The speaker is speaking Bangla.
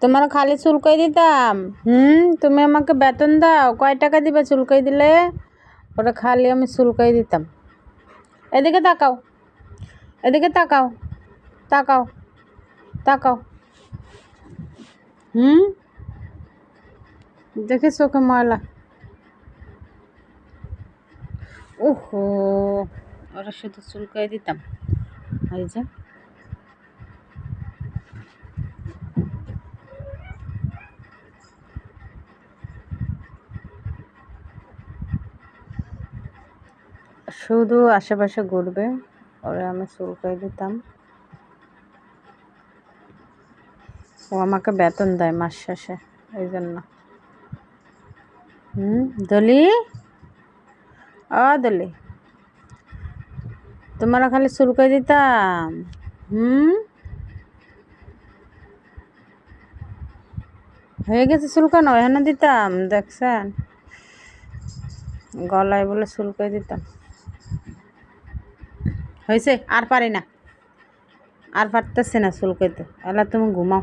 তোমার খালি চুলকাই দিতাম। তুমি আমাকে বেতন দাও, কয় টাকা দিবে চুলকাই দিলে? ওটা খালি আমি চুলকাই দিতাম। এদিকে তাকাও, এদিকে তাকাও, তাকাও, তাকাও। দেখে চোখে ময়লা। ওহো, ওরা শুধু চুলকাই দিতাম। এই যে শুধু আশেপাশে ঘুরবে, ওরা আমি চুলকাই দিতাম। ও আমাকে বেতন দেয় মাস শেষে, এই জন্য। দলি, দলি, তোমার খালি চুলকাই দিতাম। হয়ে গেছে চুলকানো, এখানে দিতাম, দেখছেন? গলায় বলে চুলকাই দিতাম। হয়েছে, আর পারি না, আর পারতেছি না চুলকাইতে। এলা তুমি ঘুমাও।